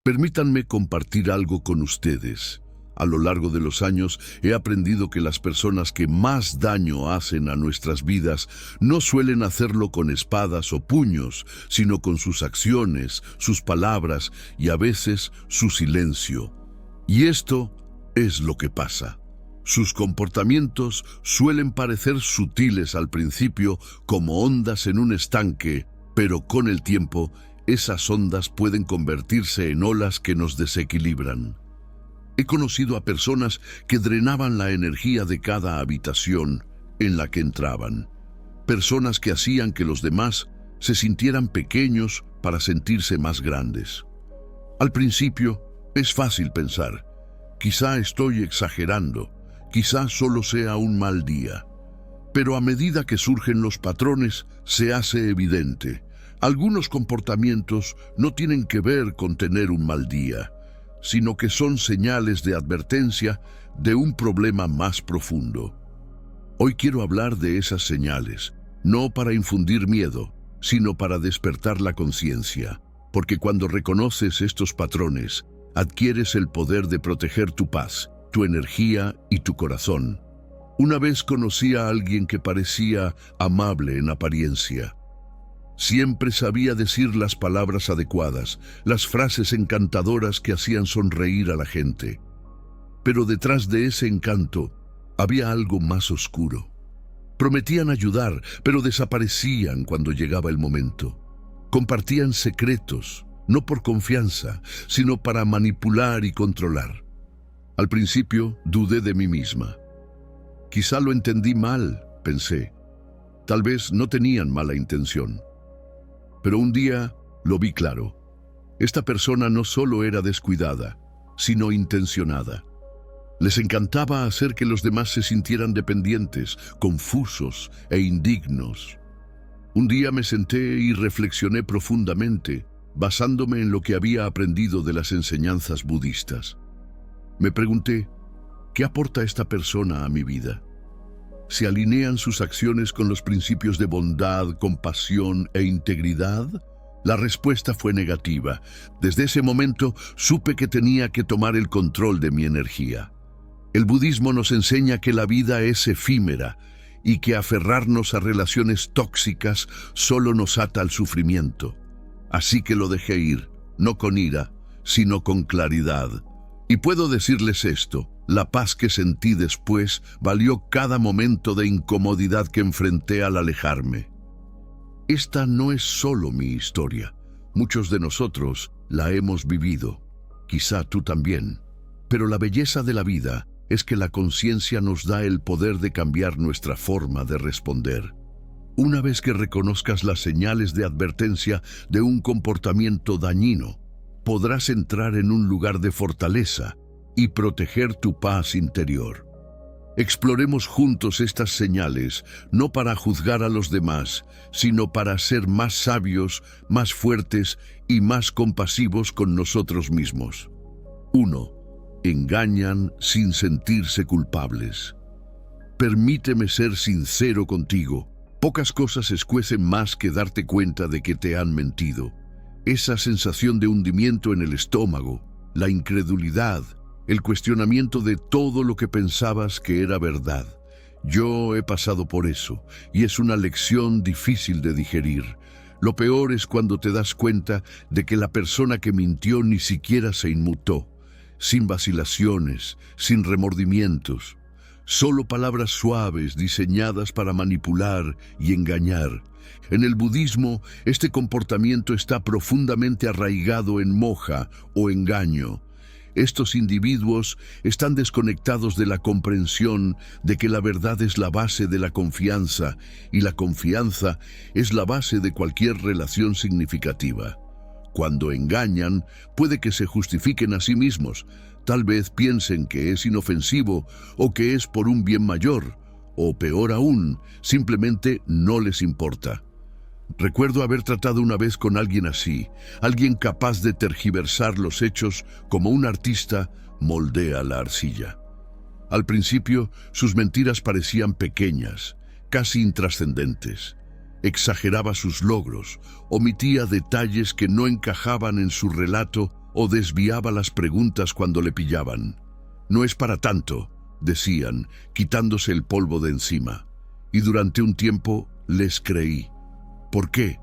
Permítanme compartir algo con ustedes. A lo largo de los años he aprendido que las personas que más daño hacen a nuestras vidas no suelen hacerlo con espadas o puños, sino con sus acciones, sus palabras y a veces su silencio. Y esto es lo que pasa. Sus comportamientos suelen parecer sutiles al principio, como ondas en un estanque, pero con el tiempo, esas ondas pueden convertirse en olas que nos desequilibran. He conocido a personas que drenaban la energía de cada habitación en la que entraban. Personas que hacían que los demás se sintieran pequeños para sentirse más grandes. Al principio, es fácil pensar, quizá estoy exagerando, quizá solo sea un mal día. Pero a medida que surgen los patrones, se hace evidente. Algunos comportamientos no tienen que ver con tener un mal día, sino que son señales de advertencia de un problema más profundo. Hoy quiero hablar de esas señales, no para infundir miedo, sino para despertar la conciencia, porque cuando reconoces estos patrones, adquieres el poder de proteger tu paz, tu energía y tu corazón. Una vez conocí a alguien que parecía amable en apariencia. Siempre sabía decir las palabras adecuadas, las frases encantadoras que hacían sonreír a la gente. Pero detrás de ese encanto había algo más oscuro. Prometían ayudar, pero desaparecían cuando llegaba el momento. Compartían secretos, no por confianza, sino para manipular y controlar. Al principio dudé de mí misma. Quizá lo entendí mal, pensé. Tal vez no tenían mala intención. Pero un día lo vi claro. Esta persona no solo era descuidada, sino intencionada. Les encantaba hacer que los demás se sintieran dependientes, confusos e indignos. Un día me senté y reflexioné profundamente, basándome en lo que había aprendido de las enseñanzas budistas. Me pregunté, ¿qué aporta esta persona a mi vida? ¿Se alinean sus acciones con los principios de bondad, compasión e integridad? La respuesta fue negativa. Desde ese momento supe que tenía que tomar el control de mi energía. El budismo nos enseña que la vida es efímera y que aferrarnos a relaciones tóxicas solo nos ata al sufrimiento. Así que lo dejé ir, no con ira, sino con claridad. Y puedo decirles esto, la paz que sentí después valió cada momento de incomodidad que enfrenté al alejarme. Esta no es solo mi historia. Muchos de nosotros la hemos vivido. Quizá tú también. Pero la belleza de la vida es que la conciencia nos da el poder de cambiar nuestra forma de responder. Una vez que reconozcas las señales de advertencia de un comportamiento dañino, podrás entrar en un lugar de fortaleza y proteger tu paz interior. Exploremos juntos estas señales, no para juzgar a los demás, sino para ser más sabios, más fuertes y más compasivos con nosotros mismos. 1. Engañan sin sentirse culpables. Permíteme ser sincero contigo. Pocas cosas escuecen más que darte cuenta de que te han mentido. Esa sensación de hundimiento en el estómago, la incredulidad, el cuestionamiento de todo lo que pensabas que era verdad. Yo he pasado por eso, y es una lección difícil de digerir. Lo peor es cuando te das cuenta de que la persona que mintió ni siquiera se inmutó, sin vacilaciones, sin remordimientos. Solo palabras suaves diseñadas para manipular y engañar. En el budismo, este comportamiento está profundamente arraigado en moja o engaño. Estos individuos están desconectados de la comprensión de que la verdad es la base de la confianza y la confianza es la base de cualquier relación significativa. Cuando engañan, puede que se justifiquen a sí mismos. Tal vez piensen que es inofensivo o que es por un bien mayor, o peor aún, simplemente no les importa. Recuerdo haber tratado una vez con alguien así, alguien capaz de tergiversar los hechos como un artista moldea la arcilla. Al principio, sus mentiras parecían pequeñas, casi intrascendentes. Exageraba sus logros, omitía detalles que no encajaban en su relato o desviaba las preguntas cuando le pillaban. «No es para tanto», decían, quitándose el polvo de encima. Y durante un tiempo les creí. ¿Por qué?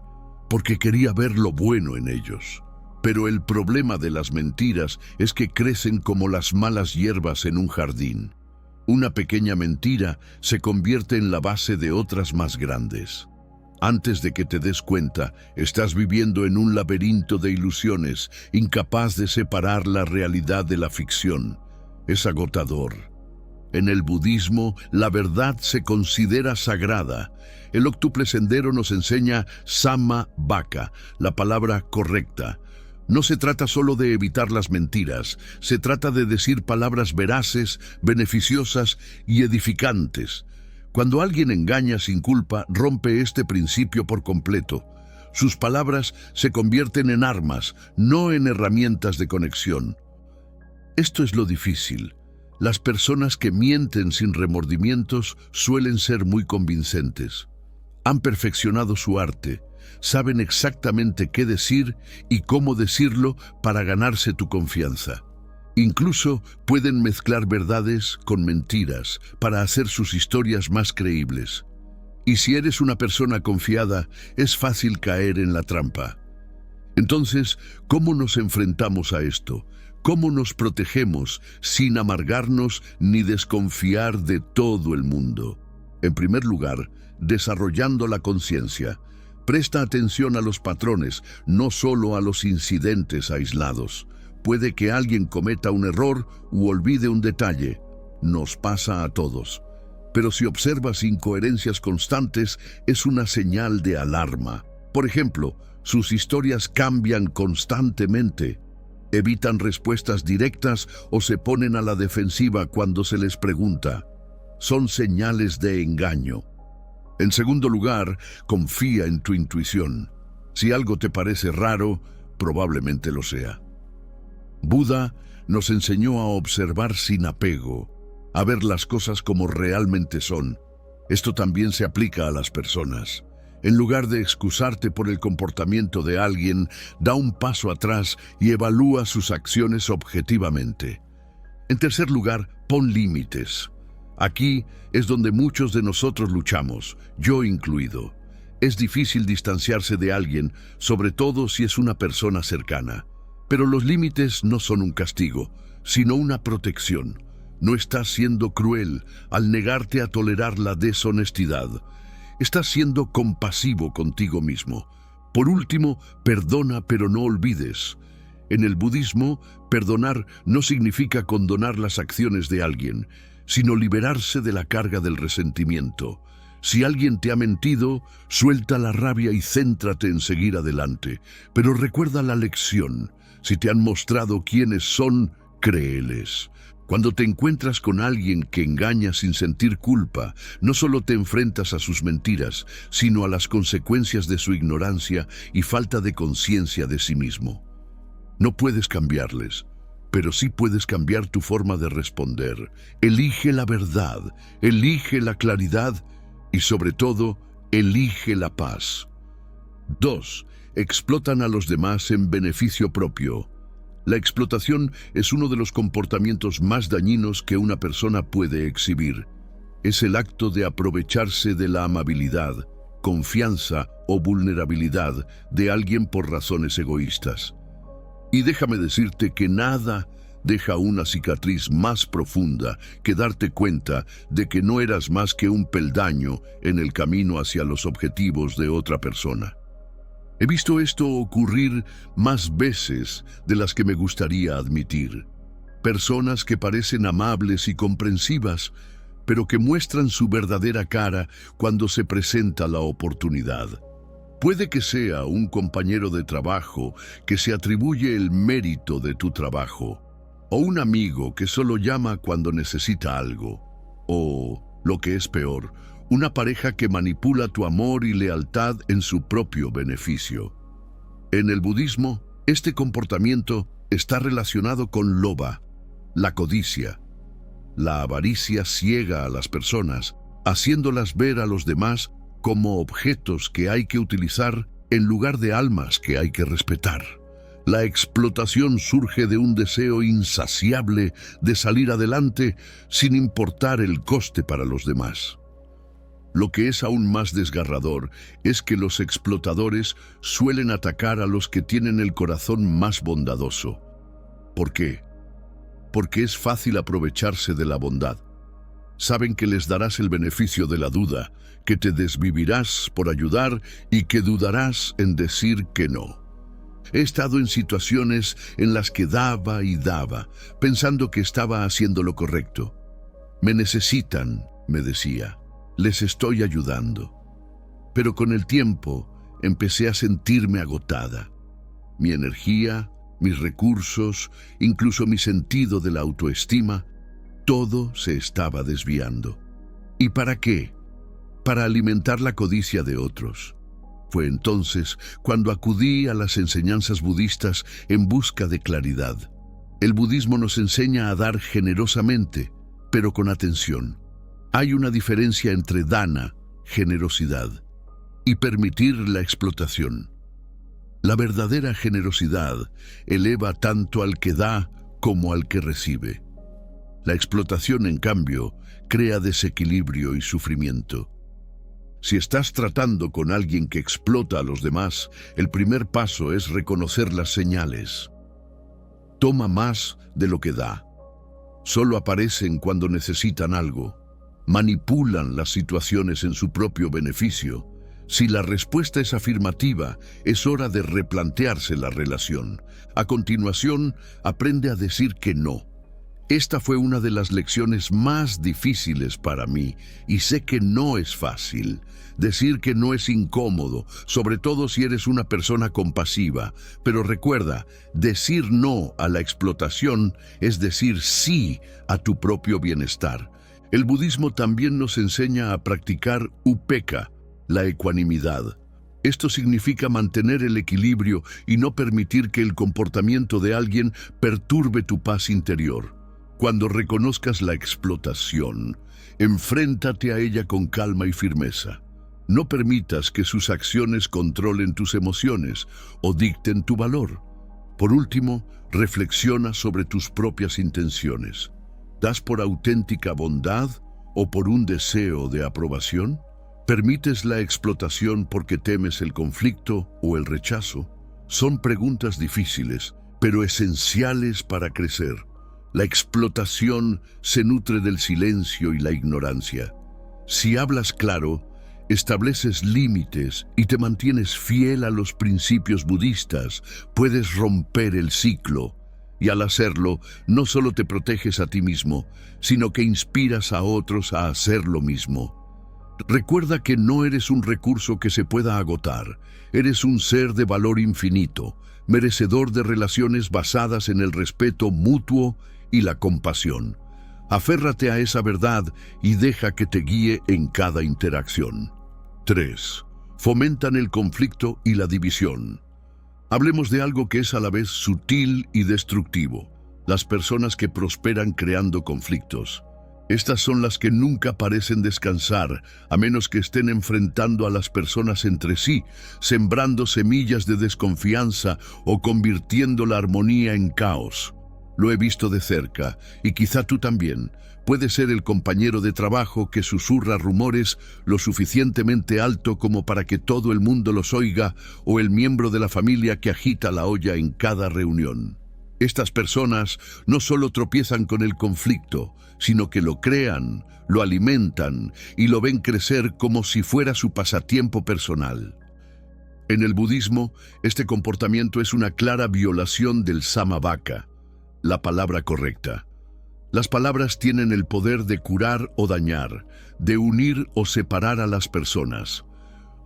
Porque quería ver lo bueno en ellos. Pero el problema de las mentiras es que crecen como las malas hierbas en un jardín. Una pequeña mentira se convierte en la base de otras más grandes. Antes de que te des cuenta, estás viviendo en un laberinto de ilusiones, incapaz de separar la realidad de la ficción. Es agotador. En el budismo, la verdad se considera sagrada. El octuple sendero nos enseña Samma-Vaka, la palabra correcta. No se trata solo de evitar las mentiras, se trata de decir palabras veraces, beneficiosas y edificantes. Cuando alguien engaña sin culpa, rompe este principio por completo. Sus palabras se convierten en armas, no en herramientas de conexión. Esto es lo difícil. Las personas que mienten sin remordimientos suelen ser muy convincentes. Han perfeccionado su arte, saben exactamente qué decir y cómo decirlo para ganarse tu confianza. Incluso pueden mezclar verdades con mentiras para hacer sus historias más creíbles. Y si eres una persona confiada, es fácil caer en la trampa. Entonces, ¿cómo nos enfrentamos a esto? ¿Cómo nos protegemos sin amargarnos ni desconfiar de todo el mundo? En primer lugar, desarrollando la conciencia. Presta atención a los patrones, no solo a los incidentes aislados. Puede que alguien cometa un error u olvide un detalle. Nos pasa a todos. Pero si observas incoherencias constantes, es una señal de alarma. Por ejemplo, sus historias cambian constantemente. Evitan respuestas directas o se ponen a la defensiva cuando se les pregunta. Son señales de engaño. En segundo lugar, confía en tu intuición. Si algo te parece raro, probablemente lo sea. Buda nos enseñó a observar sin apego, a ver las cosas como realmente son. Esto también se aplica a las personas. En lugar de excusarte por el comportamiento de alguien, da un paso atrás y evalúa sus acciones objetivamente. En tercer lugar, pon límites. Aquí es donde muchos de nosotros luchamos, yo incluido. Es difícil distanciarse de alguien, sobre todo si es una persona cercana. Pero los límites no son un castigo, sino una protección. No estás siendo cruel al negarte a tolerar la deshonestidad. Estás siendo compasivo contigo mismo. Por último, perdona pero no olvides. En el budismo, perdonar no significa condonar las acciones de alguien, sino liberarse de la carga del resentimiento. Si alguien te ha mentido, suelta la rabia y céntrate en seguir adelante. Pero recuerda la lección. Si te han mostrado quiénes son, créeles. Cuando te encuentras con alguien que engaña sin sentir culpa, no solo te enfrentas a sus mentiras, sino a las consecuencias de su ignorancia y falta de conciencia de sí mismo. No puedes cambiarles, pero sí puedes cambiar tu forma de responder. Elige la verdad, elige la claridad y, sobre todo, elige la paz. 2. Explotan a los demás en beneficio propio. La explotación es uno de los comportamientos más dañinos que una persona puede exhibir. Es el acto de aprovecharse de la amabilidad, confianza o vulnerabilidad de alguien por razones egoístas. Y déjame decirte que nada deja una cicatriz más profunda que darte cuenta de que no eras más que un peldaño en el camino hacia los objetivos de otra persona. He visto esto ocurrir más veces de las que me gustaría admitir. Personas que parecen amables y comprensivas, pero que muestran su verdadera cara cuando se presenta la oportunidad. Puede que sea un compañero de trabajo que se atribuye el mérito de tu trabajo, o un amigo que solo llama cuando necesita algo, o, lo que es peor, una pareja que manipula tu amor y lealtad en su propio beneficio. En el budismo, este comportamiento está relacionado con lobha, la codicia. La avaricia ciega a las personas, haciéndolas ver a los demás como objetos que hay que utilizar en lugar de almas que hay que respetar. La explotación surge de un deseo insaciable de salir adelante sin importar el coste para los demás. Lo que es aún más desgarrador es que los explotadores suelen atacar a los que tienen el corazón más bondadoso. ¿Por qué? Porque es fácil aprovecharse de la bondad. Saben que les darás el beneficio de la duda, que te desvivirás por ayudar y que dudarás en decir que no. He estado en situaciones en las que daba y daba, pensando que estaba haciendo lo correcto. Me necesitan, me decía. Les estoy ayudando. Pero con el tiempo empecé a sentirme agotada. Mi energía, mis recursos, incluso mi sentido de la autoestima, todo se estaba desviando. ¿Y para qué? Para alimentar la codicia de otros. Fue entonces cuando acudí a las enseñanzas budistas en busca de claridad. El budismo nos enseña a dar generosamente, pero con atención. Hay una diferencia entre dana, generosidad, y permitir la explotación. La verdadera generosidad eleva tanto al que da como al que recibe. La explotación, en cambio, crea desequilibrio y sufrimiento. Si estás tratando con alguien que explota a los demás, el primer paso es reconocer las señales. Toma más de lo que da. Solo aparecen cuando necesitan algo. Manipulan las situaciones en su propio beneficio. Si la respuesta es afirmativa, es hora de replantearse la relación. A continuación, aprende a decir que no. Esta fue una de las lecciones más difíciles para mí, y sé que no es fácil. Decir que no es incómodo, sobre todo si eres una persona compasiva. Pero recuerda, decir no a la explotación es decir sí a tu propio bienestar. El budismo también nos enseña a practicar upekkha, la ecuanimidad. Esto significa mantener el equilibrio y no permitir que el comportamiento de alguien perturbe tu paz interior. Cuando reconozcas la explotación, enfréntate a ella con calma y firmeza. No permitas que sus acciones controlen tus emociones o dicten tu valor. Por último, reflexiona sobre tus propias intenciones. ¿Das por auténtica bondad o por un deseo de aprobación? ¿Permites la explotación porque temes el conflicto o el rechazo? Son preguntas difíciles, pero esenciales para crecer. La explotación se nutre del silencio y la ignorancia. Si hablas claro, estableces límites y te mantienes fiel a los principios budistas, puedes romper el ciclo. Y al hacerlo, no solo te proteges a ti mismo, sino que inspiras a otros a hacer lo mismo. Recuerda que no eres un recurso que se pueda agotar. Eres un ser de valor infinito, merecedor de relaciones basadas en el respeto mutuo y la compasión. Aférrate a esa verdad y deja que te guíe en cada interacción. 3. Fomentan el conflicto y la división. Hablemos de algo que es a la vez sutil y destructivo: las personas que prosperan creando conflictos. Estas son las que nunca parecen descansar, a menos que estén enfrentando a las personas entre sí, sembrando semillas de desconfianza o convirtiendo la armonía en caos. Lo he visto de cerca, y quizá tú también. Puede ser el compañero de trabajo que susurra rumores lo suficientemente alto como para que todo el mundo los oiga, o el miembro de la familia que agita la olla en cada reunión. Estas personas no solo tropiezan con el conflicto, sino que lo crean, lo alimentan y lo ven crecer como si fuera su pasatiempo personal. En el budismo, este comportamiento es una clara violación del samavaka, la palabra correcta. Las palabras tienen el poder de curar o dañar, de unir o separar a las personas.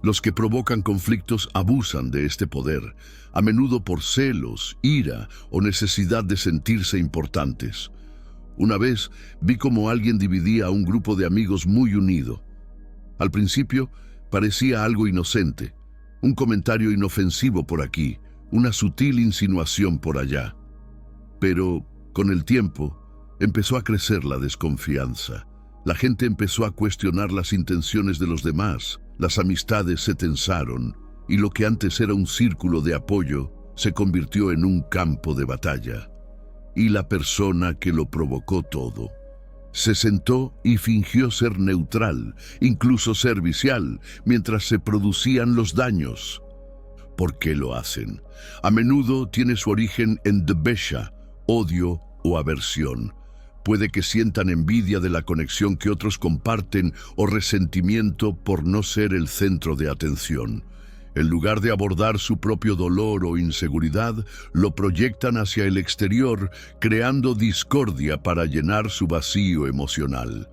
Los que provocan conflictos abusan de este poder, a menudo por celos, ira o necesidad de sentirse importantes. Una vez vi cómo alguien dividía a un grupo de amigos muy unido. Al principio parecía algo inocente, un comentario inofensivo por aquí, una sutil insinuación por allá. Pero, con el tiempo, empezó a crecer la desconfianza. La gente empezó a cuestionar las intenciones de los demás, las amistades se tensaron, y lo que antes era un círculo de apoyo se convirtió en un campo de batalla, y la persona que lo provocó todo se sentó y fingió ser neutral, incluso servicial, mientras se producían los daños. ¿Por qué lo hacen? A menudo tiene su origen en dvesha, odio o aversión. Puede que sientan envidia de la conexión que otros comparten o resentimiento por no ser el centro de atención. En lugar de abordar su propio dolor o inseguridad, lo proyectan hacia el exterior, creando discordia para llenar su vacío emocional.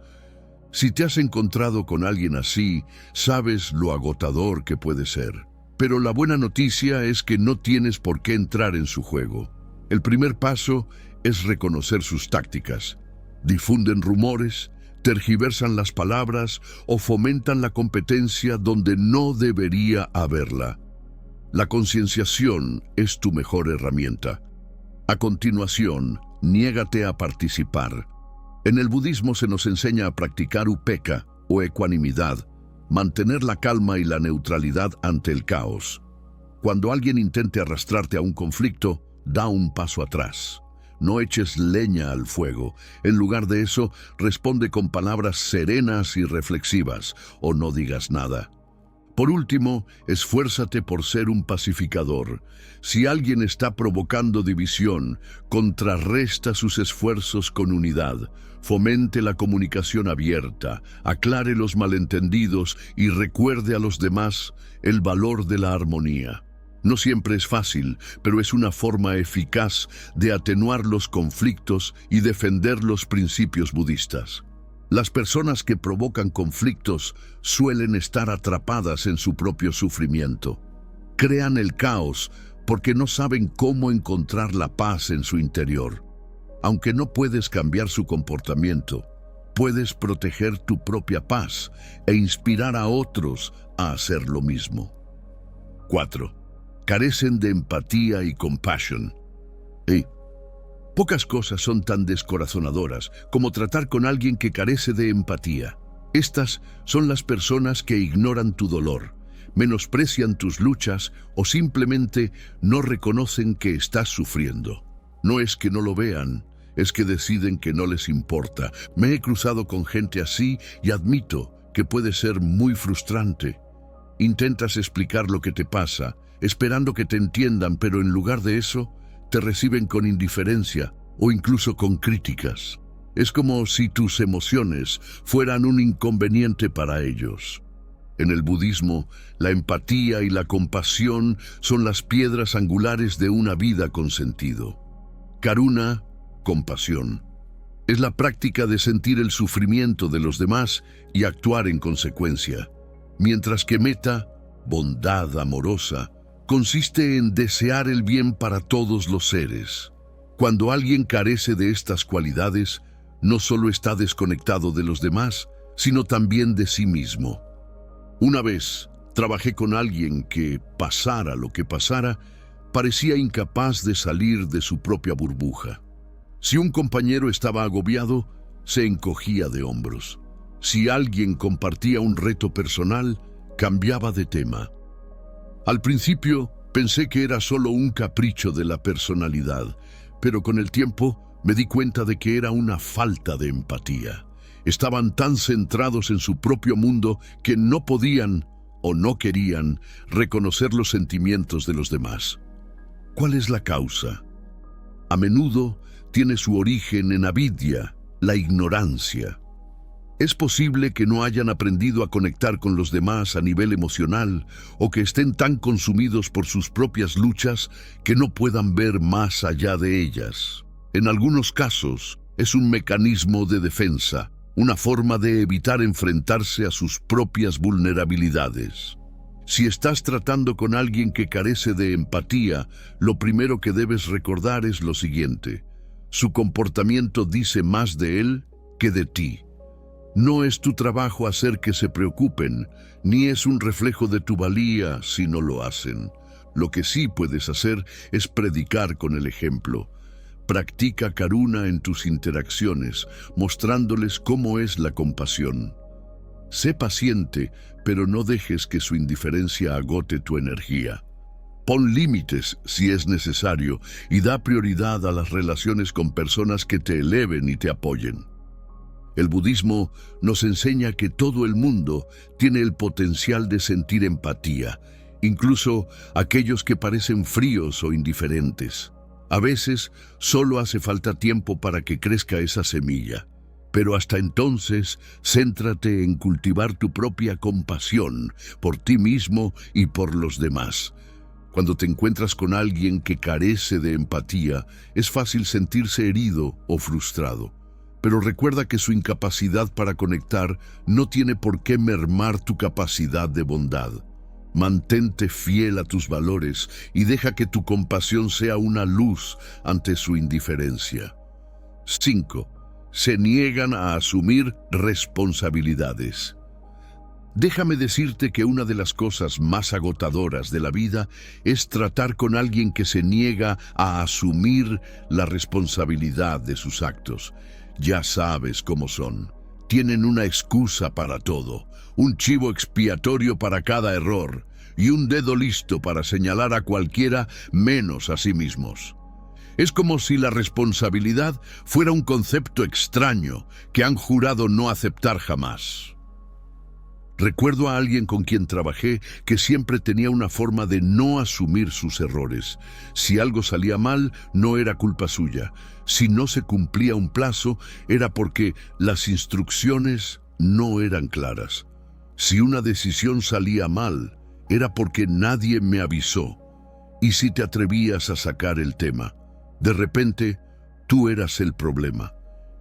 Si te has encontrado con alguien así, sabes lo agotador que puede ser. Pero la buena noticia es que no tienes por qué entrar en su juego. El primer paso es reconocer sus tácticas. Difunden rumores, tergiversan las palabras o fomentan la competencia donde no debería haberla. La concienciación es tu mejor herramienta. A continuación, niégate a participar. En el budismo se nos enseña a practicar upekkha o ecuanimidad, mantener la calma y la neutralidad ante el caos. Cuando alguien intente arrastrarte a un conflicto, da un paso atrás. No eches leña al fuego. En lugar de eso, responde con palabras serenas y reflexivas, o no digas nada. Por último, esfuérzate por ser un pacificador. Si alguien está provocando división, contrarresta sus esfuerzos con unidad. Fomente la comunicación abierta, aclare los malentendidos y recuerde a los demás el valor de la armonía. No siempre es fácil, pero es una forma eficaz de atenuar los conflictos y defender los principios budistas. Las personas que provocan conflictos suelen estar atrapadas en su propio sufrimiento. Crean el caos porque no saben cómo encontrar la paz en su interior. Aunque no puedes cambiar su comportamiento, puedes proteger tu propia paz e inspirar a otros a hacer lo mismo. 4. Carecen de empatía y compasión. Pocas cosas son tan descorazonadoras como tratar con alguien que carece de empatía. Estas son las personas que ignoran tu dolor, menosprecian tus luchas o simplemente no reconocen que estás sufriendo. No es que no lo vean, es que deciden que no les importa. Me he cruzado con gente así y admito que puede ser muy frustrante. Intentas explicar lo que te pasa, esperando que te entiendan, pero en lugar de eso, te reciben con indiferencia o incluso con críticas. Es como si tus emociones fueran un inconveniente para ellos. En el budismo, la empatía y la compasión son las piedras angulares de una vida con sentido. Karuna, compasión, es la práctica de sentir el sufrimiento de los demás y actuar en consecuencia, mientras que metta, bondad amorosa, consiste en desear el bien para todos los seres. Cuando alguien carece de estas cualidades, no solo está desconectado de los demás, sino también de sí mismo. Una vez trabajé con alguien que, pasara lo que pasara, parecía incapaz de salir de su propia burbuja. Si un compañero estaba agobiado, se encogía de hombros. Si alguien compartía un reto personal, cambiaba de tema. Al principio pensé que era solo un capricho de la personalidad, pero con el tiempo me di cuenta de que era una falta de empatía. Estaban tan centrados en su propio mundo que no podían o no querían reconocer los sentimientos de los demás. ¿Cuál es la causa? A menudo tiene su origen en avidya, la ignorancia. Es posible que no hayan aprendido a conectar con los demás a nivel emocional o que estén tan consumidos por sus propias luchas que no puedan ver más allá de ellas. En algunos casos, es un mecanismo de defensa, una forma de evitar enfrentarse a sus propias vulnerabilidades. Si estás tratando con alguien que carece de empatía, lo primero que debes recordar es lo siguiente: su comportamiento dice más de él que de ti. No es tu trabajo hacer que se preocupen, ni es un reflejo de tu valía si no lo hacen. Lo que sí puedes hacer es predicar con el ejemplo. Practica karuna en tus interacciones, mostrándoles cómo es la compasión. Sé paciente, pero no dejes que su indiferencia agote tu energía. Pon límites si es necesario y da prioridad a las relaciones con personas que te eleven y te apoyen. El budismo nos enseña que todo el mundo tiene el potencial de sentir empatía, incluso aquellos que parecen fríos o indiferentes. A veces solo hace falta tiempo para que crezca esa semilla. Pero hasta entonces, céntrate en cultivar tu propia compasión por ti mismo y por los demás. Cuando te encuentras con alguien que carece de empatía, es fácil sentirse herido o frustrado. Pero recuerda que su incapacidad para conectar no tiene por qué mermar tu capacidad de bondad. Mantente fiel a tus valores y deja que tu compasión sea una luz ante su indiferencia. 5. Se niegan a asumir responsabilidades. Déjame decirte que una de las cosas más agotadoras de la vida es tratar con alguien que se niega a asumir la responsabilidad de sus actos. Ya sabes cómo son. Tienen una excusa para todo, un chivo expiatorio para cada error y un dedo listo para señalar a cualquiera menos a sí mismos. Es como si la responsabilidad fuera un concepto extraño que han jurado no aceptar jamás. Recuerdo a alguien con quien trabajé que siempre tenía una forma de no asumir sus errores. Si algo salía mal, no era culpa suya. Si no se cumplía un plazo, era porque las instrucciones no eran claras. Si una decisión salía mal, era porque nadie me avisó. Y si te atrevías a sacar el tema, de repente, tú eras el problema.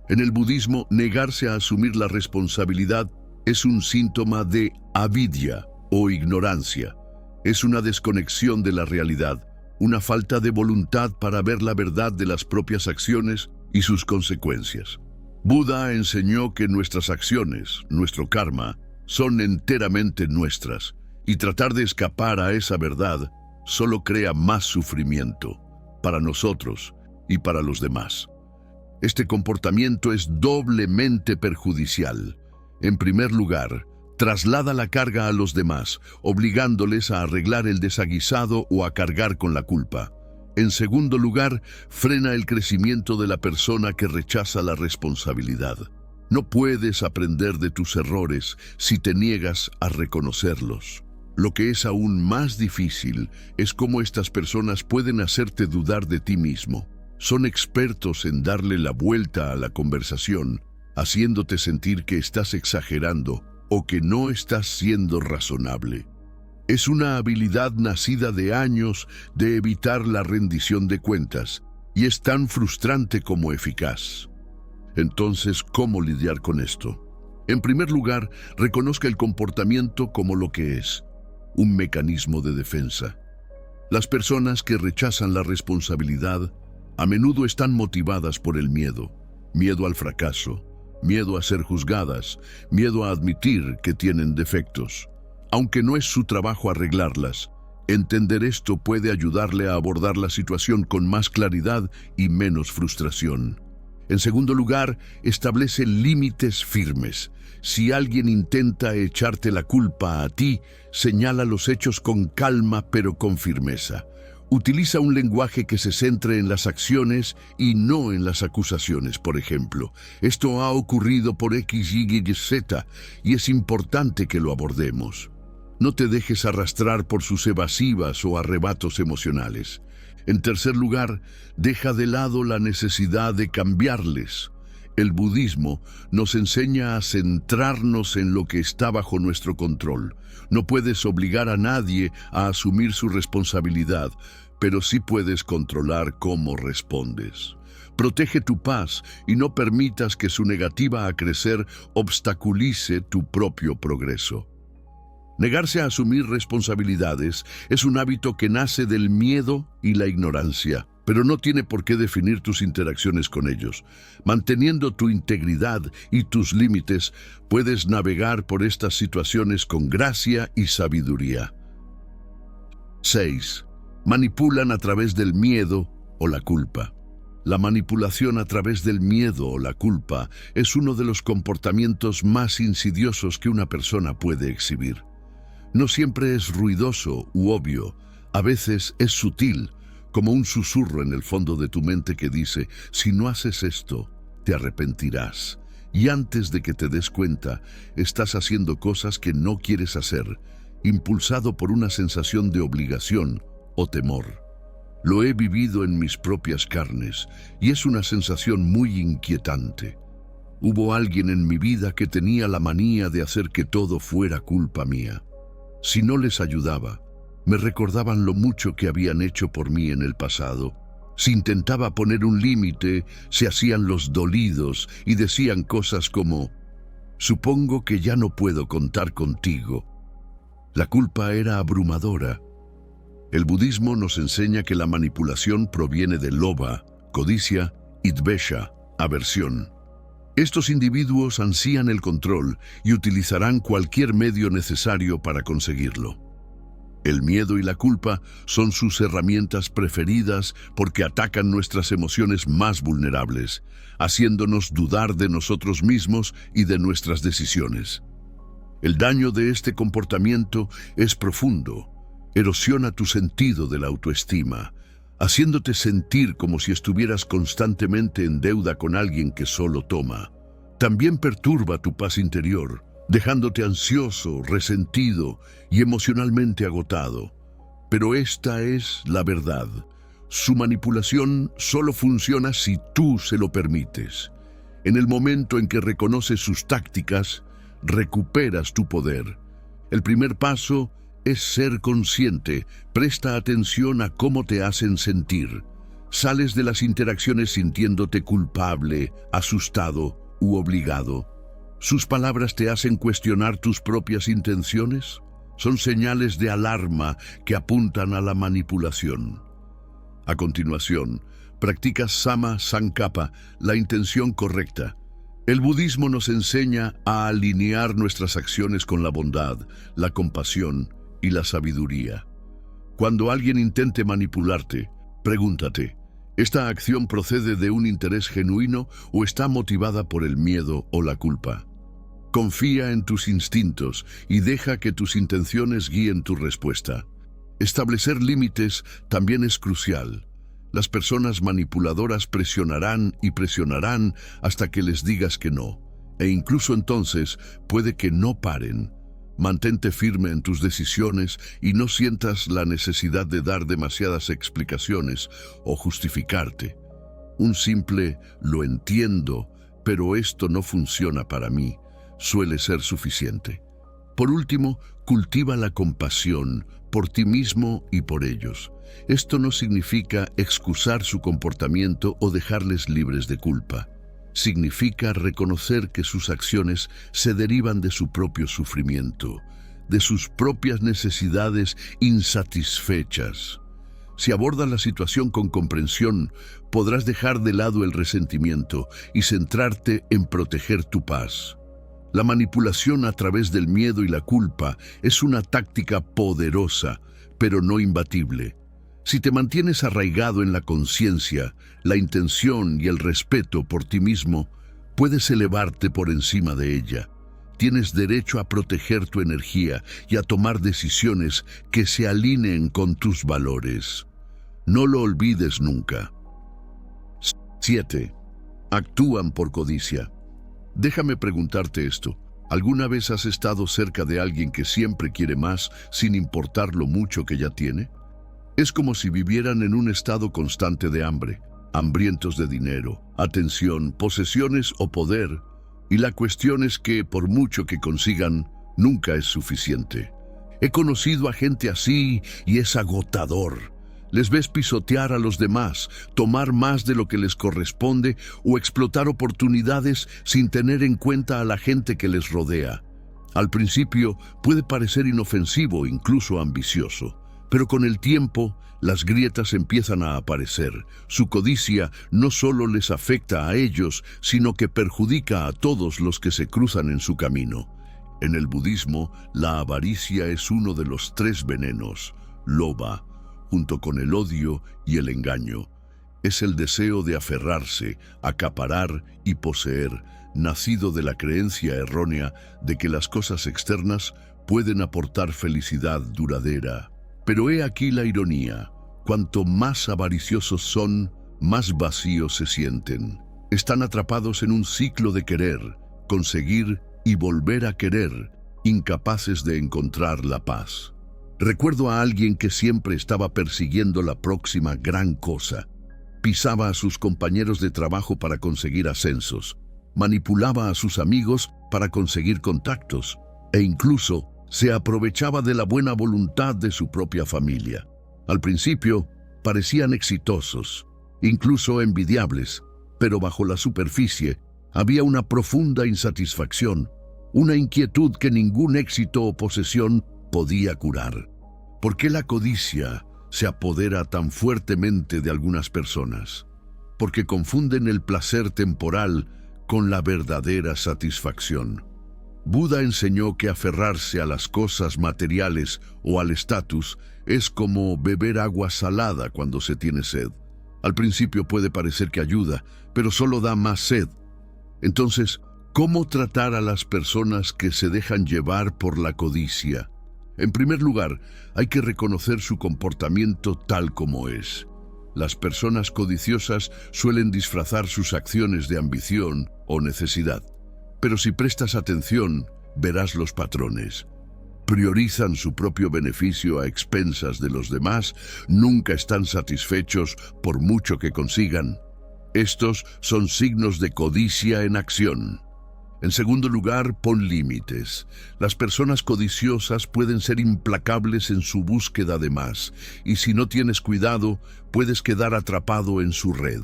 En el budismo, negarse a asumir la responsabilidad es un síntoma de avidya o ignorancia. Es una desconexión de la realidad, una falta de voluntad para ver la verdad de las propias acciones y sus consecuencias. Buda enseñó que nuestras acciones, nuestro karma, son enteramente nuestras, y tratar de escapar a esa verdad solo crea más sufrimiento para nosotros y para los demás. Este comportamiento es doblemente perjudicial. En primer lugar, traslada la carga a los demás, obligándoles a arreglar el desaguisado o a cargar con la culpa. En segundo lugar, frena el crecimiento de la persona que rechaza la responsabilidad. No puedes aprender de tus errores si te niegas a reconocerlos. Lo que es aún más difícil es cómo estas personas pueden hacerte dudar de ti mismo. Son expertos en darle la vuelta a la conversación, haciéndote sentir que estás exagerando o que no estás siendo razonable. Es una habilidad nacida de años de evitar la rendición de cuentas y es tan frustrante como eficaz. Entonces, ¿cómo lidiar con esto? En primer lugar, reconozca el comportamiento como lo que es, un mecanismo de defensa. Las personas que rechazan la responsabilidad a menudo están motivadas por el miedo al fracaso, miedo a ser juzgadas, miedo a admitir que tienen defectos. Aunque no es su trabajo arreglarlas, entender esto puede ayudarle a abordar la situación con más claridad y menos frustración. En segundo lugar, establece límites firmes. Si alguien intenta echarte la culpa a ti, señala los hechos con calma pero con firmeza. Utiliza un lenguaje que se centre en las acciones y no en las acusaciones, por ejemplo. Esto ha ocurrido por X, Y, Z y es importante que lo abordemos. No te dejes arrastrar por sus evasivas o arrebatos emocionales. En tercer lugar, deja de lado la necesidad de cambiarles. El budismo nos enseña a centrarnos en lo que está bajo nuestro control. No puedes obligar a nadie a asumir su responsabilidad, pero sí puedes controlar cómo respondes. Protege tu paz y no permitas que su negativa a crecer obstaculice tu propio progreso. Negarse a asumir responsabilidades es un hábito que nace del miedo y la ignorancia, pero no tiene por qué definir tus interacciones con ellos. Manteniendo tu integridad y tus límites, puedes navegar por estas situaciones con gracia y sabiduría. 6. Manipulan a través del miedo o la culpa. La manipulación a través del miedo o la culpa es uno de los comportamientos más insidiosos que una persona puede exhibir. No siempre es ruidoso u obvio. A veces es sutil, como un susurro en el fondo de tu mente que dice, si no haces esto, te arrepentirás. Y antes de que te des cuenta, estás haciendo cosas que no quieres hacer, impulsado por una sensación de obligación o temor. Lo he vivido en mis propias carnes y es una sensación muy inquietante. Hubo alguien en mi vida que tenía la manía de hacer que todo fuera culpa mía. Si no les ayudaba, me recordaban lo mucho que habían hecho por mí en el pasado. Si intentaba poner un límite, se hacían los dolidos y decían cosas como, supongo que ya no puedo contar contigo. La culpa era abrumadora. El budismo nos enseña que la manipulación proviene de lobha, codicia, y dvesha, aversión. Estos individuos ansían el control y utilizarán cualquier medio necesario para conseguirlo. El miedo y la culpa son sus herramientas preferidas porque atacan nuestras emociones más vulnerables, haciéndonos dudar de nosotros mismos y de nuestras decisiones. El daño de este comportamiento es profundo. Erosiona tu sentido de la autoestima, haciéndote sentir como si estuvieras constantemente en deuda con alguien que solo toma. También perturba tu paz interior, dejándote ansioso, resentido y emocionalmente agotado. Pero esta es la verdad. Su manipulación solo funciona si tú se lo permites. En el momento en que reconoces sus tácticas, recuperas tu poder. El primer paso es ser consciente. Presta atención a cómo te hacen sentir. Sales de las interacciones sintiéndote culpable, asustado u obligado. ¿Sus palabras te hacen cuestionar tus propias intenciones? Son señales de alarma que apuntan a la manipulación. A continuación, practica Samma Sankappa, la intención correcta. El budismo nos enseña a alinear nuestras acciones con la bondad, la compasión y la sabiduría. Cuando alguien intente manipularte, pregúntate, ¿esta acción procede de un interés genuino o está motivada por el miedo o la culpa? Confía en tus instintos y deja que tus intenciones guíen tu respuesta. Establecer límites también es crucial. Las personas manipuladoras presionarán y presionarán hasta que les digas que no, e incluso entonces puede que no paren. Mantente firme en tus decisiones y no sientas la necesidad de dar demasiadas explicaciones o justificarte. Un simple "lo entiendo, pero esto no funciona para mí" suele ser suficiente. Por último, cultiva la compasión por ti mismo y por ellos. Esto no significa excusar su comportamiento o dejarles libres de culpa. Significa reconocer que sus acciones se derivan de su propio sufrimiento, de sus propias necesidades insatisfechas. Si abordas la situación con comprensión, podrás dejar de lado el resentimiento y centrarte en proteger tu paz. La manipulación a través del miedo y la culpa es una táctica poderosa, pero no imbatible. Si te mantienes arraigado en la conciencia, la intención y el respeto por ti mismo, puedes elevarte por encima de ella. Tienes derecho a proteger tu energía y a tomar decisiones que se alineen con tus valores. No lo olvides nunca. 7. Actúan por codicia. Déjame preguntarte esto. ¿Alguna vez has estado cerca de alguien que siempre quiere más sin importar lo mucho que ya tiene? Es como si vivieran en un estado constante de hambre, hambrientos de dinero, atención, posesiones o poder, y la cuestión es que, por mucho que consigan, nunca es suficiente. He conocido a gente así y es agotador. Les ves pisotear a los demás, tomar más de lo que les corresponde o explotar oportunidades sin tener en cuenta a la gente que les rodea. Al principio puede parecer inofensivo, incluso ambicioso, pero con el tiempo las grietas empiezan a aparecer. Su codicia no solo les afecta a ellos, sino que perjudica a todos los que se cruzan en su camino. En el budismo, la avaricia es uno de los 3 venenos, lobha, junto con el odio y el engaño. Es el deseo de aferrarse, acaparar y poseer, nacido de la creencia errónea de que las cosas externas pueden aportar felicidad duradera. Pero he aquí la ironía. Cuanto más avariciosos son, más vacíos se sienten. Están atrapados en un ciclo de querer, conseguir y volver a querer, incapaces de encontrar la paz. Recuerdo a alguien que siempre estaba persiguiendo la próxima gran cosa. Pisaba a sus compañeros de trabajo para conseguir ascensos, manipulaba a sus amigos para conseguir contactos e incluso se aprovechaba de la buena voluntad de su propia familia. Al principio parecían exitosos, incluso envidiables, pero bajo la superficie había una profunda insatisfacción, una inquietud que ningún éxito o posesión podía curar. ¿Por qué la codicia se apodera tan fuertemente de algunas personas? Porque confunden el placer temporal con la verdadera satisfacción. Buda enseñó que aferrarse a las cosas materiales o al estatus es como beber agua salada cuando se tiene sed. Al principio puede parecer que ayuda, pero solo da más sed. Entonces, ¿cómo tratar a las personas que se dejan llevar por la codicia? En primer lugar, hay que reconocer su comportamiento tal como es. Las personas codiciosas suelen disfrazar sus acciones de ambición o necesidad. Pero si prestas atención, verás los patrones. Priorizan su propio beneficio a expensas de los demás, nunca están satisfechos por mucho que consigan. Estos son signos de codicia en acción. En segundo lugar, pon límites. Las personas codiciosas pueden ser implacables en su búsqueda de más, y si no tienes cuidado, puedes quedar atrapado en su red.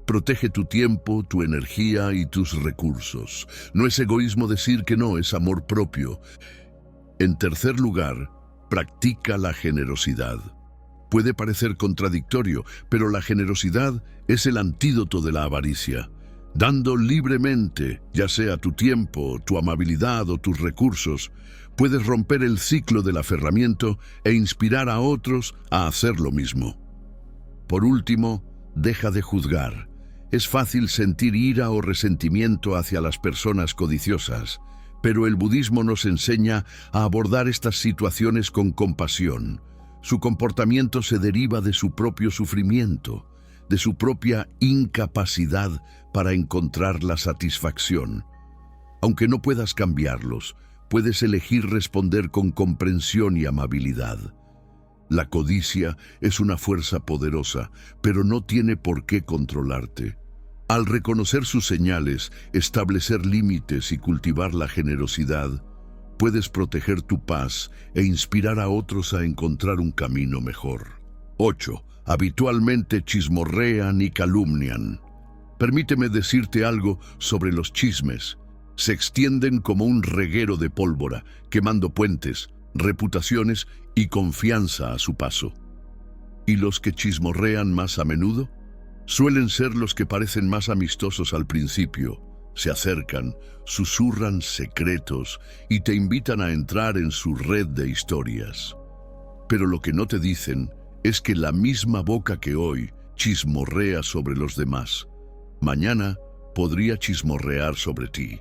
Protege tu tiempo, tu energía y tus recursos. No es egoísmo decir que no, es amor propio. En tercer lugar, practica la generosidad. Puede parecer contradictorio, pero la generosidad es el antídoto de la avaricia. Dando libremente, ya sea tu tiempo, tu amabilidad o tus recursos, puedes romper el ciclo del aferramiento e inspirar a otros a hacer lo mismo. Por último, deja de juzgar. Es fácil sentir ira o resentimiento hacia las personas codiciosas, pero el budismo nos enseña a abordar estas situaciones con compasión. Su comportamiento se deriva de su propio sufrimiento, de su propia incapacidad para encontrar la satisfacción. Aunque no puedas cambiarlos, puedes elegir responder con comprensión y amabilidad. La codicia es una fuerza poderosa, pero no tiene por qué controlarte. Al reconocer sus señales, establecer límites y cultivar la generosidad, puedes proteger tu paz e inspirar a otros a encontrar un camino mejor. 8. Habitualmente chismorrean y calumnian. Permíteme decirte algo sobre los chismes. Se extienden como un reguero de pólvora, quemando puentes, reputaciones y confianza a su paso. ¿Y los que chismorrean más a menudo? Suelen ser los que parecen más amistosos al principio. Se acercan, susurran secretos y te invitan a entrar en su red de historias. Pero lo que no te dicen es que la misma boca que hoy chismorrea sobre los demás, mañana podría chismorrear sobre ti.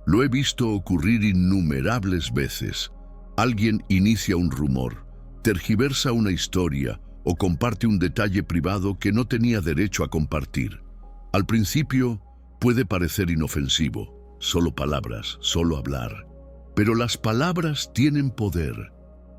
Lo he visto ocurrir innumerables veces. Alguien inicia un rumor, tergiversa una historia o comparte un detalle privado que no tenía derecho a compartir. Al principio puede parecer inofensivo, solo palabras, solo hablar. Pero las palabras tienen poder.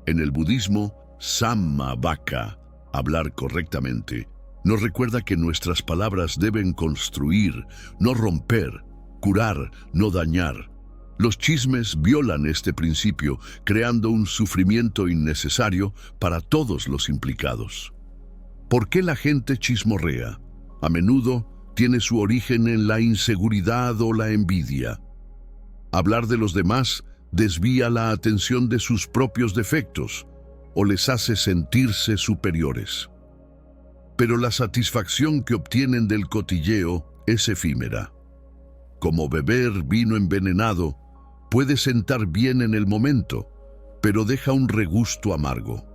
En el budismo, Sammavaka, hablar correctamente, nos recuerda que nuestras palabras deben construir, no romper, curar, no dañar. Los chismes violan este principio, creando un sufrimiento innecesario para todos los implicados. ¿Por qué la gente chismorrea? A menudo tiene su origen en la inseguridad o la envidia. Hablar de los demás desvía la atención de sus propios defectos o les hace sentirse superiores. Pero la satisfacción que obtienen del cotilleo es efímera. Como beber vino envenenado, puede sentar bien en el momento, pero deja un regusto amargo.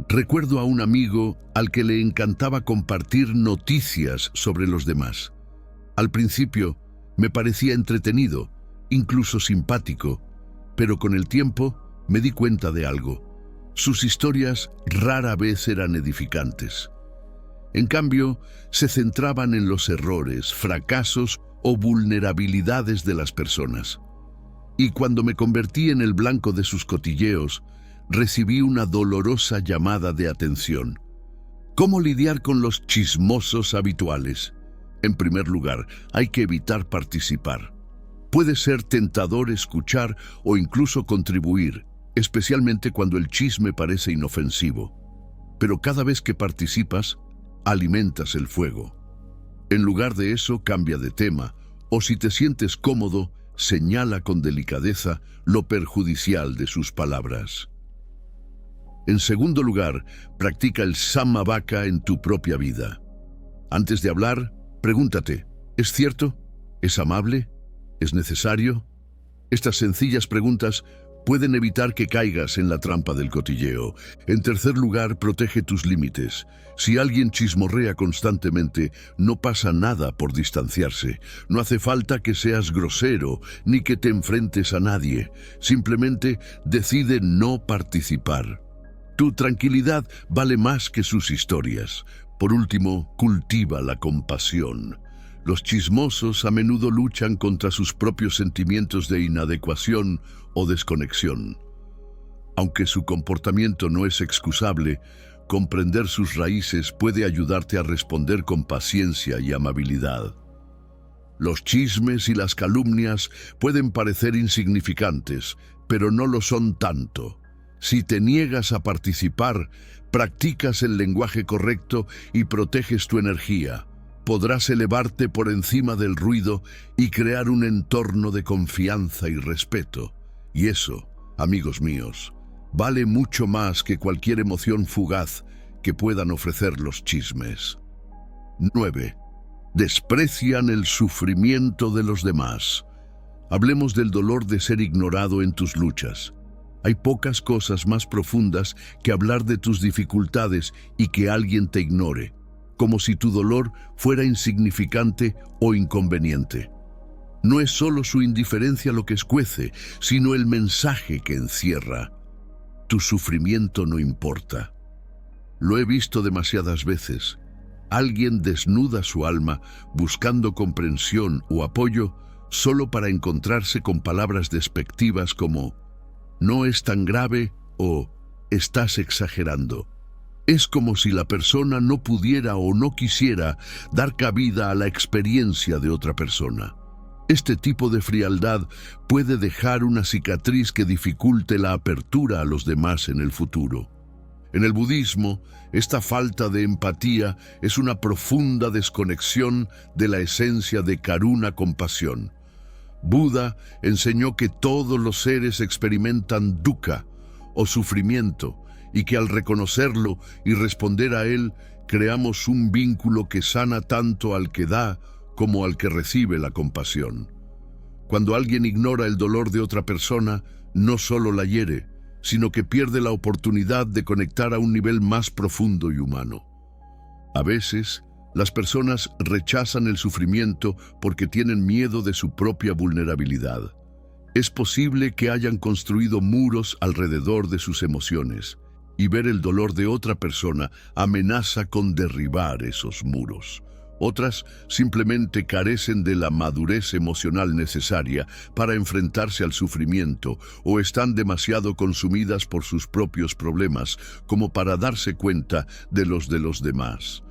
Recuerdo a un amigo al que le encantaba compartir noticias sobre los demás. Al principio me parecía entretenido, incluso simpático, pero con el tiempo me di cuenta de algo. Sus historias rara vez eran edificantes. En cambio, se centraban en los errores, fracasos o vulnerabilidades de las personas. Y cuando me convertí en el blanco de sus cotilleos, recibí una dolorosa llamada de atención. ¿Cómo lidiar con los chismosos habituales? En primer lugar, hay que evitar participar. Puede ser tentador escuchar o incluso contribuir, especialmente cuando el chisme parece inofensivo. Pero cada vez que participas, alimentas el fuego. En lugar de eso, cambia de tema, o si te sientes cómodo, señala con delicadeza lo perjudicial de sus palabras. En segundo lugar, practica el samavaka en tu propia vida. Antes de hablar, pregúntate, ¿es cierto? ¿Es amable? ¿Es necesario? Estas sencillas preguntas pueden evitar que caigas en la trampa del cotilleo. En tercer lugar, protege tus límites. Si alguien chismorrea constantemente, no pasa nada por distanciarse. No hace falta que seas grosero ni que te enfrentes a nadie. Simplemente decide no participar. Tu tranquilidad vale más que sus historias. Por último, cultiva la compasión. Los chismosos a menudo luchan contra sus propios sentimientos de inadecuación o desconexión. Aunque su comportamiento no es excusable, comprender sus raíces puede ayudarte a responder con paciencia y amabilidad. Los chismes y las calumnias pueden parecer insignificantes, pero no lo son tanto. Si te niegas a participar, practicas el lenguaje correcto y proteges tu energía, podrás elevarte por encima del ruido y crear un entorno de confianza y respeto. Y eso, amigos míos, vale mucho más que cualquier emoción fugaz que puedan ofrecer los chismes. 9. Desprecian el sufrimiento de los demás. Hablemos del dolor de ser ignorado en tus luchas. Hay pocas cosas más profundas que hablar de tus dificultades y que alguien te ignore, como si tu dolor fuera insignificante o inconveniente. No es solo su indiferencia lo que escuece, sino el mensaje que encierra. Tu sufrimiento no importa. Lo he visto demasiadas veces. Alguien desnuda su alma buscando comprensión o apoyo solo para encontrarse con palabras despectivas como «no es tan grave» o «estás exagerando». Es como si la persona no pudiera o no quisiera dar cabida a la experiencia de otra persona. Este tipo de frialdad puede dejar una cicatriz que dificulte la apertura a los demás en el futuro. En el budismo, esta falta de empatía es una profunda desconexión de la esencia de karuna, compasión. Buda enseñó que todos los seres experimentan dukkha o sufrimiento y que al reconocerlo y responder a él, creamos un vínculo que sana tanto al que da como al que recibe la compasión. Cuando alguien ignora el dolor de otra persona, no solo la hiere, sino que pierde la oportunidad de conectar a un nivel más profundo y humano. A veces, las personas rechazan el sufrimiento porque tienen miedo de su propia vulnerabilidad. Es posible que hayan construido muros alrededor de sus emociones, y ver el dolor de otra persona amenaza con derribar esos muros. Otras simplemente carecen de la madurez emocional necesaria para enfrentarse al sufrimiento o están demasiado consumidas por sus propios problemas como para darse cuenta de los demás.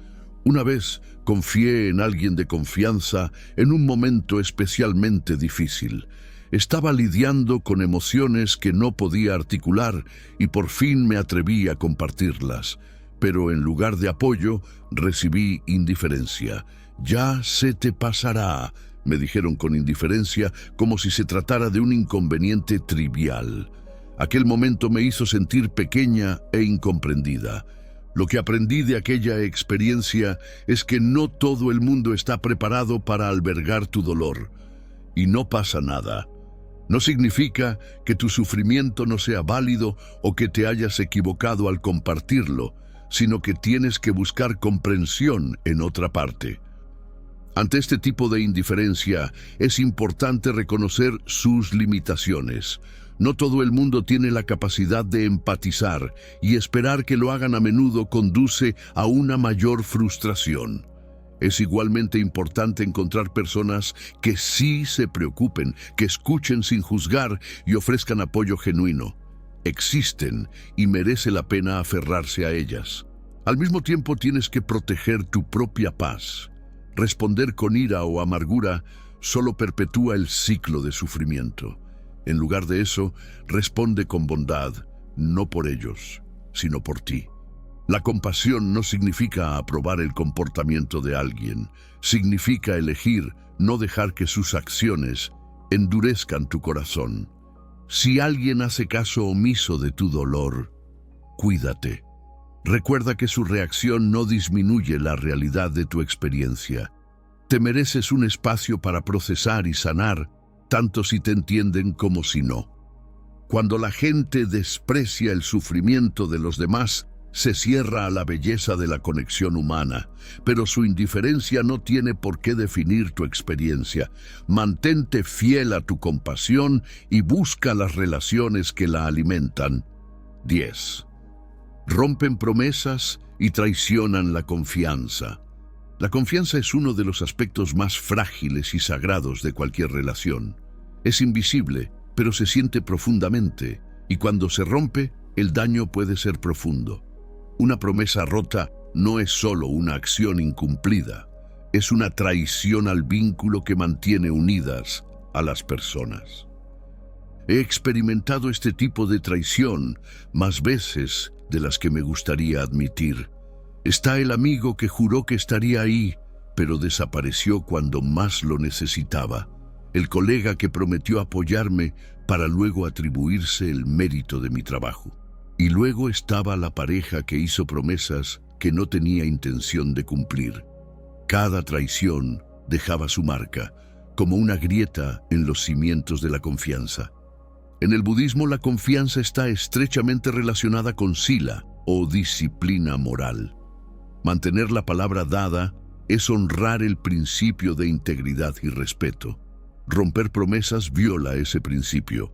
Una vez confié en alguien de confianza en un momento especialmente difícil. Estaba lidiando con emociones que no podía articular y por fin me atreví a compartirlas. Pero en lugar de apoyo, recibí indiferencia. «Ya se te pasará», me dijeron con indiferencia, como si se tratara de un inconveniente trivial. Aquel momento me hizo sentir pequeña e incomprendida. Lo que aprendí de aquella experiencia es que no todo el mundo está preparado para albergar tu dolor. Y no pasa nada. No significa que tu sufrimiento no sea válido o que te hayas equivocado al compartirlo, sino que tienes que buscar comprensión en otra parte. Ante este tipo de indiferencia, es importante reconocer sus limitaciones. No todo el mundo tiene la capacidad de empatizar, y esperar que lo hagan a menudo conduce a una mayor frustración. Es igualmente importante encontrar personas que sí se preocupen, que escuchen sin juzgar y ofrezcan apoyo genuino. Existen y merece la pena aferrarse a ellas. Al mismo tiempo tienes que proteger tu propia paz. Responder con ira o amargura solo perpetúa el ciclo de sufrimiento. En lugar de eso, responde con bondad, no por ellos, sino por ti. La compasión no significa aprobar el comportamiento de alguien, significa elegir no dejar que sus acciones endurezcan tu corazón. Si alguien hace caso omiso de tu dolor, cuídate. Recuerda que su reacción no disminuye la realidad de tu experiencia. Te mereces un espacio para procesar y sanar, tanto si te entienden como si no. Cuando la gente desprecia el sufrimiento de los demás, se cierra a la belleza de la conexión humana, pero su indiferencia no tiene por qué definir tu experiencia. Mantente fiel a tu compasión y busca las relaciones que la alimentan. 10. Rompen promesas y traicionan la confianza. La confianza es uno de los aspectos más frágiles y sagrados de cualquier relación. Es invisible, pero se siente profundamente, y cuando se rompe, el daño puede ser profundo. Una promesa rota no es solo una acción incumplida, es una traición al vínculo que mantiene unidas a las personas. He experimentado este tipo de traición más veces de las que me gustaría admitir. Está el amigo que juró que estaría ahí, pero desapareció cuando más lo necesitaba. El colega que prometió apoyarme para luego atribuirse el mérito de mi trabajo. Y luego estaba la pareja que hizo promesas que no tenía intención de cumplir. Cada traición dejaba su marca, como una grieta en los cimientos de la confianza. En el budismo, la confianza está estrechamente relacionada con sila, o disciplina moral. Mantener la palabra dada es honrar el principio de integridad y respeto. Romper promesas viola ese principio,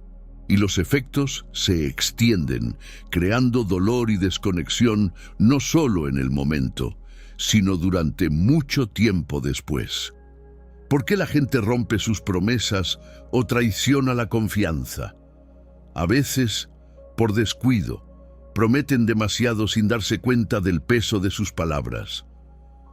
y los efectos se extienden, creando dolor y desconexión no solo en el momento, sino durante mucho tiempo después. ¿Por qué la gente rompe sus promesas o traiciona la confianza? A veces, por descuido, prometen demasiado sin darse cuenta del peso de sus palabras.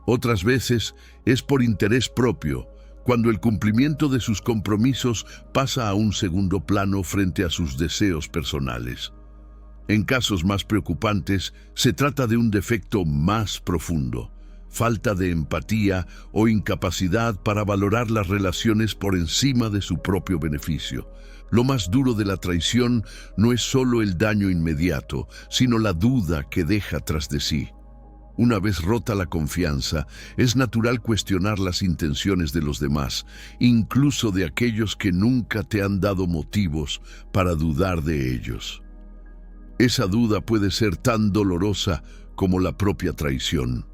Otras veces es por interés propio, cuando el cumplimiento de sus compromisos pasa a un segundo plano frente a sus deseos personales. En casos más preocupantes, se trata de un defecto más profundo, falta de empatía o incapacidad para valorar las relaciones por encima de su propio beneficio. Lo más duro de la traición no es solo el daño inmediato, sino la duda que deja tras de sí. Una vez rota la confianza, es natural cuestionar las intenciones de los demás, incluso de aquellos que nunca te han dado motivos para dudar de ellos. Esa duda puede ser tan dolorosa como la propia traición.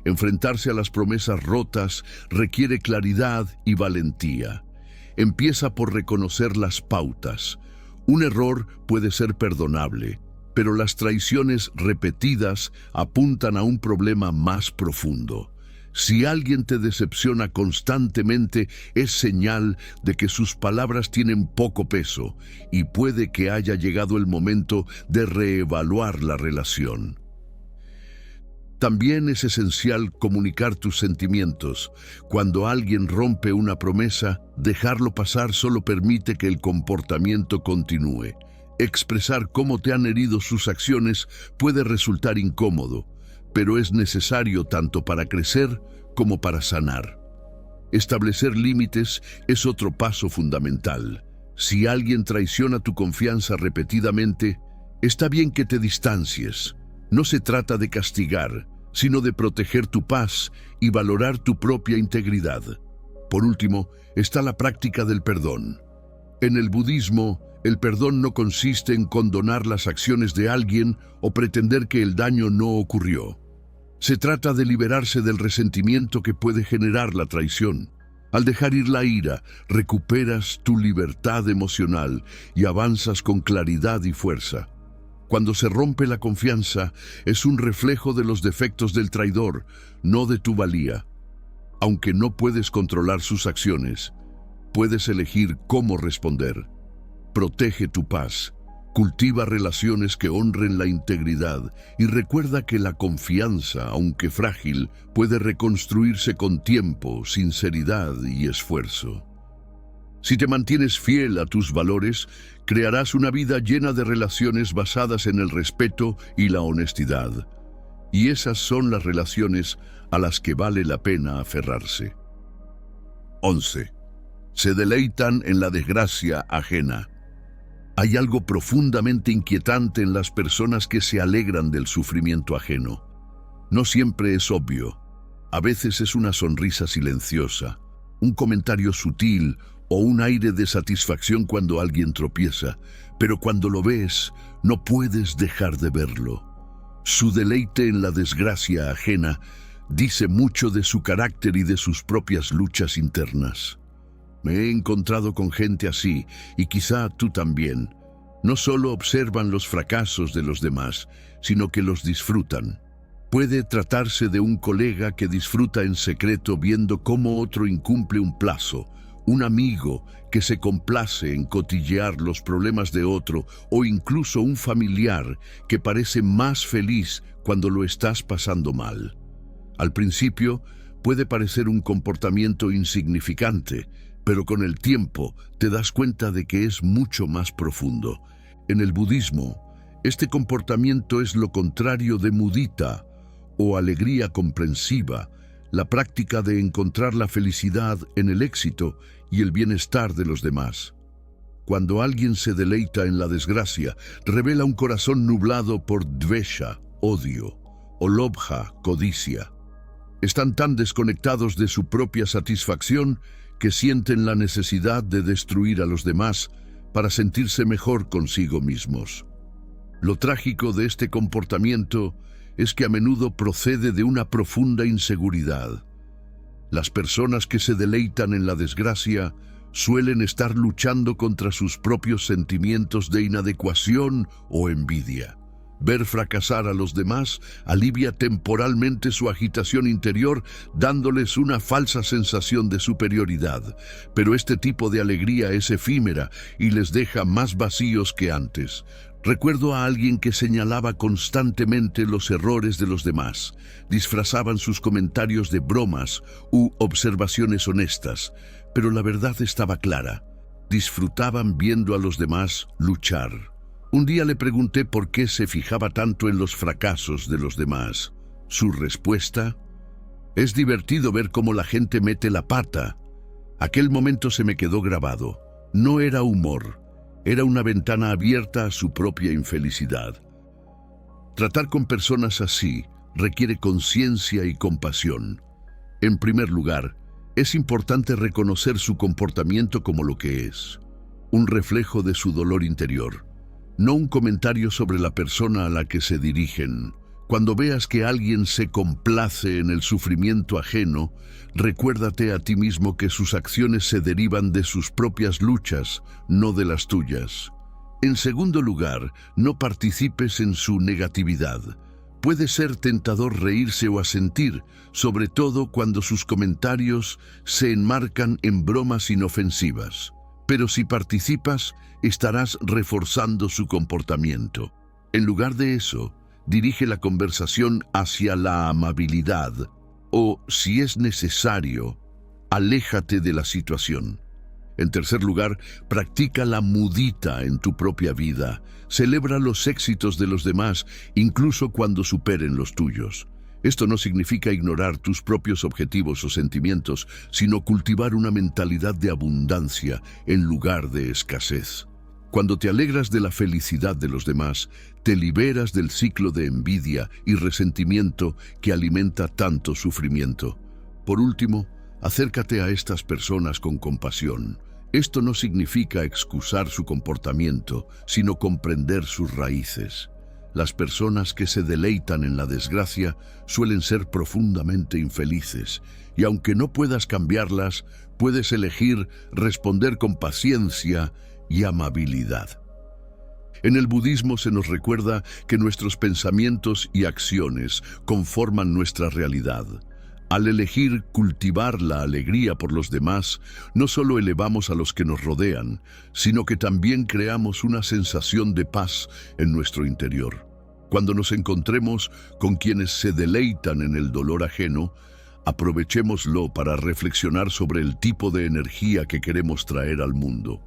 Enfrentarse a las promesas rotas requiere claridad y valentía. Empieza por reconocer las pautas. Un error puede ser perdonable, pero las traiciones repetidas apuntan a un problema más profundo. Si alguien te decepciona constantemente, es señal de que sus palabras tienen poco peso y puede que haya llegado el momento de reevaluar la relación. También es esencial comunicar tus sentimientos. Cuando alguien rompe una promesa, dejarlo pasar solo permite que el comportamiento continúe. Expresar cómo te han herido sus acciones puede resultar incómodo, pero es necesario tanto para crecer como para sanar. Establecer límites es otro paso fundamental. Si alguien traiciona tu confianza repetidamente, está bien que te distancies. No se trata de castigar, sino de proteger tu paz y valorar tu propia integridad. Por último, está la práctica del perdón. En el budismo, el perdón no consiste en condonar las acciones de alguien o pretender que el daño no ocurrió. Se trata de liberarse del resentimiento que puede generar la traición. Al dejar ir la ira, recuperas tu libertad emocional y avanzas con claridad y fuerza. Cuando se rompe la confianza, es un reflejo de los defectos del traidor, no de tu valía. Aunque no puedes controlar sus acciones, puedes elegir cómo responder. Protege tu paz, cultiva relaciones que honren la integridad y recuerda que la confianza, aunque frágil, puede reconstruirse con tiempo, sinceridad y esfuerzo. Si te mantienes fiel a tus valores, crearás una vida llena de relaciones basadas en el respeto y la honestidad. Y esas son las relaciones a las que vale la pena aferrarse. 11. Se deleitan en la desgracia ajena. Hay algo profundamente inquietante en las personas que se alegran del sufrimiento ajeno. No siempre es obvio. A veces es una sonrisa silenciosa, un comentario sutil o un aire de satisfacción cuando alguien tropieza, pero cuando lo ves, no puedes dejar de verlo. Su deleite en la desgracia ajena dice mucho de su carácter y de sus propias luchas internas. Me he encontrado con gente así, y quizá tú también. No solo observan los fracasos de los demás, sino que los disfrutan. Puede tratarse de un colega que disfruta en secreto viendo cómo otro incumple un plazo, un amigo que se complace en cotillear los problemas de otro, o incluso un familiar que parece más feliz cuando lo estás pasando mal. Al principio puede parecer un comportamiento insignificante, pero con el tiempo te das cuenta de que es mucho más profundo. En el budismo, este comportamiento es lo contrario de mudita, o alegría comprensiva, la práctica de encontrar la felicidad en el éxito y el bienestar de los demás. Cuando alguien se deleita en la desgracia, revela un corazón nublado por dvesha, odio, o lobha, codicia. Están tan desconectados de su propia satisfacción que sienten la necesidad de destruir a los demás para sentirse mejor consigo mismos. Lo trágico de este comportamiento es que a menudo procede de una profunda inseguridad. Las personas que se deleitan en la desgracia suelen estar luchando contra sus propios sentimientos de inadecuación o envidia. Ver fracasar a los demás alivia temporalmente su agitación interior, dándoles una falsa sensación de superioridad. Pero este tipo de alegría es efímera y les deja más vacíos que antes. Recuerdo a alguien que señalaba constantemente los errores de los demás. Disfrazaban sus comentarios de bromas u observaciones honestas, pero la verdad estaba clara. Disfrutaban viendo a los demás luchar. Un día le pregunté por qué se fijaba tanto en los fracasos de los demás. Su respuesta: es divertido ver cómo la gente mete la pata. Aquel momento se me quedó grabado. No era humor, era una ventana abierta a su propia infelicidad. Tratar con personas así requiere conciencia y compasión. En primer lugar, es importante reconocer su comportamiento como lo que es, un reflejo de su dolor interior. No un comentario sobre la persona a la que se dirigen. Cuando veas que alguien se complace en el sufrimiento ajeno, recuérdate a ti mismo que sus acciones se derivan de sus propias luchas, no de las tuyas. En segundo lugar, no participes en su negatividad. Puede ser tentador reírse o asentir, sobre todo cuando sus comentarios se enmarcan en bromas inofensivas. Pero si participas, estarás reforzando su comportamiento. En lugar de eso, dirige la conversación hacia la amabilidad o, si es necesario, aléjate de la situación. En tercer lugar, practica la mudita en tu propia vida. Celebra los éxitos de los demás, incluso cuando superen los tuyos. Esto no significa ignorar tus propios objetivos o sentimientos, sino cultivar una mentalidad de abundancia en lugar de escasez. Cuando te alegras de la felicidad de los demás, te liberas del ciclo de envidia y resentimiento que alimenta tanto sufrimiento. Por último, acércate a estas personas con compasión. Esto no significa excusar su comportamiento, sino comprender sus raíces. Las personas que se deleitan en la desgracia suelen ser profundamente infelices, y aunque no puedas cambiarlas, puedes elegir responder con paciencia y amabilidad. En el budismo se nos recuerda que nuestros pensamientos y acciones conforman nuestra realidad. Al elegir cultivar la alegría por los demás, no solo elevamos a los que nos rodean, sino que también creamos una sensación de paz en nuestro interior. Cuando nos encontremos con quienes se deleitan en el dolor ajeno, aprovechémoslo para reflexionar sobre el tipo de energía que queremos traer al mundo.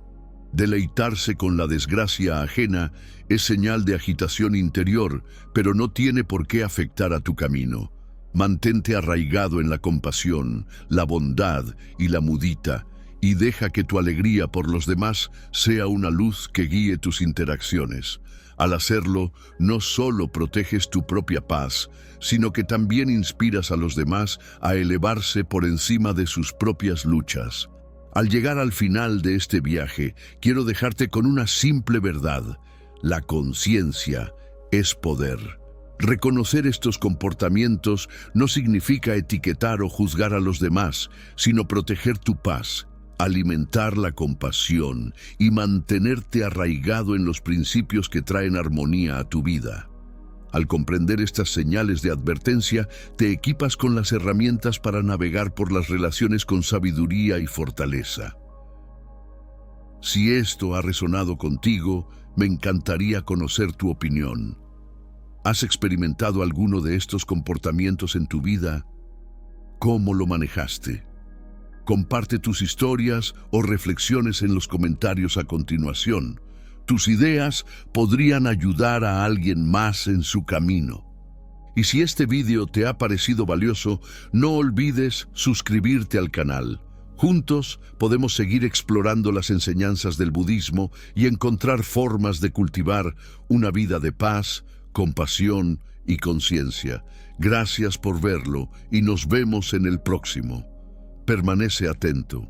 Deleitarse con la desgracia ajena es señal de agitación interior, pero no tiene por qué afectar a tu camino. Mantente arraigado en la compasión, la bondad y la mudita, y deja que tu alegría por los demás sea una luz que guíe tus interacciones. Al hacerlo, no solo proteges tu propia paz, sino que también inspiras a los demás a elevarse por encima de sus propias luchas. Al llegar al final de este viaje, quiero dejarte con una simple verdad: la conciencia es poder. Reconocer estos comportamientos no significa etiquetar o juzgar a los demás, sino proteger tu paz, alimentar la compasión y mantenerte arraigado en los principios que traen armonía a tu vida. Al comprender estas señales de advertencia, te equipas con las herramientas para navegar por las relaciones con sabiduría y fortaleza. Si esto ha resonado contigo, me encantaría conocer tu opinión. ¿Has experimentado alguno de estos comportamientos en tu vida? ¿Cómo lo manejaste? Comparte tus historias o reflexiones en los comentarios a continuación. Tus ideas podrían ayudar a alguien más en su camino. Y si este vídeo te ha parecido valioso, no olvides suscribirte al canal. Juntos podemos seguir explorando las enseñanzas del budismo y encontrar formas de cultivar una vida de paz, compasión y conciencia. Gracias por verlo y nos vemos en el próximo. Permanece atento.